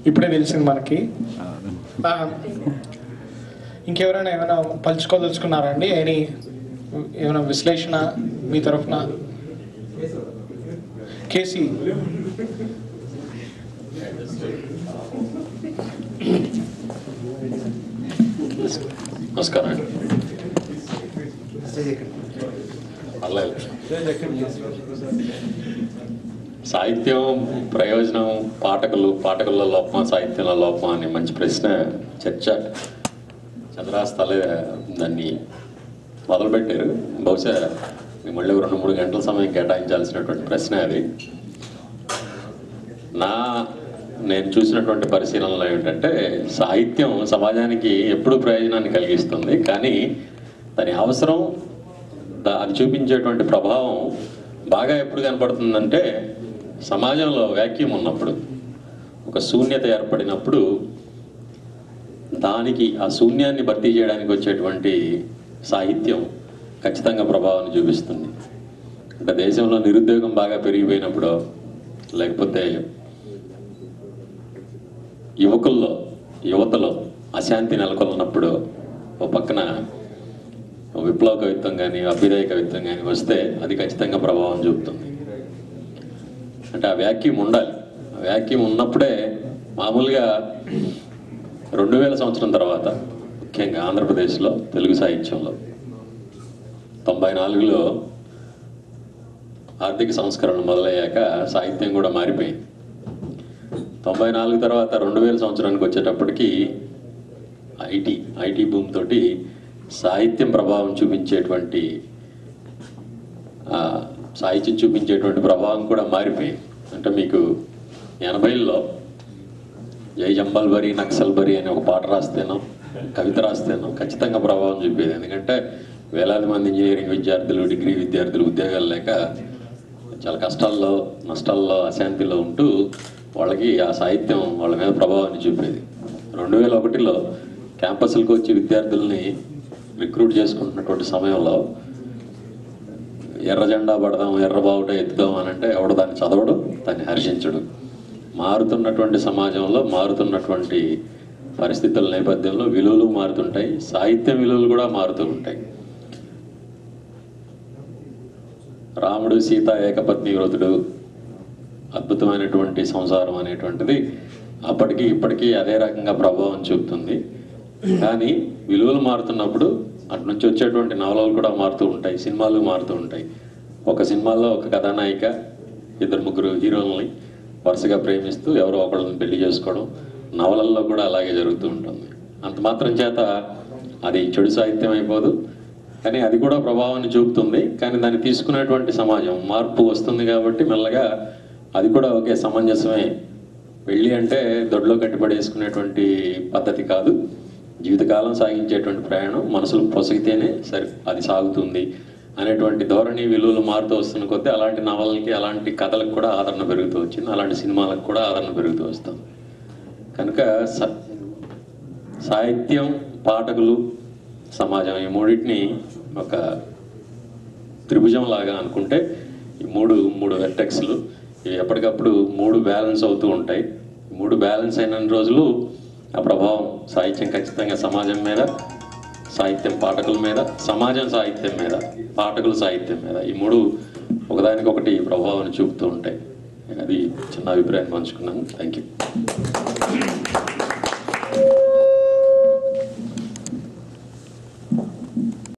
ఇప్పుడే తెలిసింది మనకి. ఇంకెవరైనా ఏమైనా పంచుకోదలుచుకున్నారా అండి? ఏమైనా విశ్లేషణ మీ తరఫున? కేసీ నమస్కారం అండి. సాహిత్యం ప్రయోజనం, పాఠకుల లోపమా సాహిత్యంలో లోపమా అని మంచి ప్రశ్న, చర్చ చంద్రాస్తాలే దాన్ని మొదలుపెట్టారు. బహుశా మళ్ళీ 2-3 గంటల సమయం కేటాయించాల్సినటువంటి ప్రశ్న అది. నేను చూసినటువంటి పరిశీలనలో ఏమిటంటే, సాహిత్యం సమాజానికి ఎప్పుడూ ప్రయోజనాన్ని కలిగిస్తుంది, కానీ దాని అవసరం, అది చూపించేటువంటి ప్రభావం బాగా ఎప్పుడు కనపడుతుందంటే సమాజంలో వ్యాక్యూమ్ ఉన్నప్పుడు, ఒక శూన్యత ఏర్పడినప్పుడు దానికి ఆ శూన్యాన్ని భర్తీ చేయడానికి వచ్చేటువంటి సాహిత్యం ఖచ్చితంగా ప్రభావాన్ని చూపిస్తుంది. అంటే దేశంలో నిరుద్యోగం బాగా పెరిగిపోయినప్పుడు, లేకపోతే యువతలో అశాంతి నెలకొన్నప్పుడు ఒక పక్కన విప్లవ కవిత్వం కానీ అభ్యుదయ కవిత్వం కానీ వస్తే అది ఖచ్చితంగా ప్రభావం చూపుతుంది. అంటే ఆ వ్యాక్యూమ్ ఉండాలి. ఆ వ్యాక్యూమ్ ఉన్నప్పుడే మామూలుగా 2000 సంవత్సరం తర్వాత ముఖ్యంగా ఆంధ్రప్రదేశ్లో తెలుగు సాహిత్యంలో 94లో ఆర్థిక సంస్కరణ మొదలయ్యాక సాహిత్యం కూడా మారిపోయింది. 94 తర్వాత 2000 సంవత్సరానికి వచ్చేటప్పటికి ఐటీ బూమ్ తోటి సాహిత్యం ప్రభావం చూపించేటువంటి ప్రభావం కూడా మారిపోయింది. అంటే మీకు 80లో జై జంబల్బరి నక్సల్బరి అనే ఒక పాట రాస్తేనో కవిత రాస్తేనో ఖచ్చితంగా ప్రభావం చూపేది. ఎందుకంటే వేలాది మంది ఇంజనీరింగ్ విద్యార్థులు, డిగ్రీ విద్యార్థులు ఉద్యోగాలు లేక చాలా కష్టాల్లో, నష్టాల్లో, అశాంతిలో ఉంటూ వాళ్ళకి ఆ సాహిత్యం వాళ్ళ మీద ప్రభావాన్ని చూపేది. 2001లో క్యాంపస్లకు వచ్చి విద్యార్థుల్ని రిక్రూట్ చేసుకుంటున్నటువంటి సమయంలో ఎర్ర జెండా పడదాం, ఎర్ర బావుట ఎత్తుదాం అని అంటే ఎవడు దాన్ని చదవడు, దాన్ని హర్షించడు. మారుతున్నటువంటి సమాజంలో, మారుతున్నటువంటి పరిస్థితుల నేపథ్యంలో విలువలు మారుతుంటాయి, సాహిత్యం విలువలు కూడా మారుతూ ఉంటాయి. రాముడు సీత ఏకపత్ని వ్రతుడు, అద్భుతమైనటువంటి సంసారం అనేటువంటిది అప్పటికి ఇప్పటికీ అదే రకంగా ప్రభావం చూపుతుంది. కానీ విలువలు మారుతున్నప్పుడు అటు నుంచి వచ్చేటువంటి నవలలు కూడా మారుతూ ఉంటాయి, సినిమాలు మారుతూ ఉంటాయి. ఒక సినిమాలో ఒక కథానాయిక 2-3 హీరోలని వరుసగా ప్రేమిస్తూ ఎవరో ఒకళ్ళని పెళ్లి చేసుకోవడం నవలల్లో కూడా అలాగే జరుగుతూ ఉంటుంది. అంత మాత్రం చేత అది చెడు సాహిత్యం అయిపోదు, కానీ అది కూడా ప్రభావాన్ని చూపుతుంది. కానీ దాన్ని తీసుకునేటువంటి సమాజం మార్పు వస్తుంది కాబట్టి మెల్లగా అది కూడా ఒకే సమంజసమే. పెళ్ళి అంటే దొడ్లో కట్టిపడేసుకునేటువంటి పద్ధతి కాదు, జీవితకాలం సాగించేటువంటి ప్రయాణం. మనసులు పొసగితేనే సరి అది సాగుతుంది అనేటువంటి ధోరణి, విలువలు మారుతూ వస్తున్న కొద్దీ అలాంటి నవలకి, అలాంటి కథలకు కూడా ఆదరణ పెరుగుతూ వచ్చింది, అలాంటి సినిమాలకు కూడా ఆదరణ పెరుగుతూ వస్తుంది. కనుక సాహిత్యం, పాఠకులు, సమాజం ఈ మూడింటిని ఒక త్రిభుజం లాగా అనుకుంటే ఈ మూడు వెర్టెక్స్లు ఇవి ఎప్పటికప్పుడు 3 బ్యాలెన్స్ అవుతూ ఉంటాయి. 3 బ్యాలెన్స్ అయిన రోజులు ఆ ప్రభావం సాహిత్యం ఖచ్చితంగా సమాజం మీద, సాహిత్యం పాఠకుల మీద, సమాజం సాహిత్యం మీద, పాఠకులు సాహిత్యం మీద, ఈ 3 ఒకదానికొకటి ప్రభావాన్ని చూపుతూ ఉంటాయి. అది చిన్న అభిప్రాయం పంచుకున్నాను. Thank you.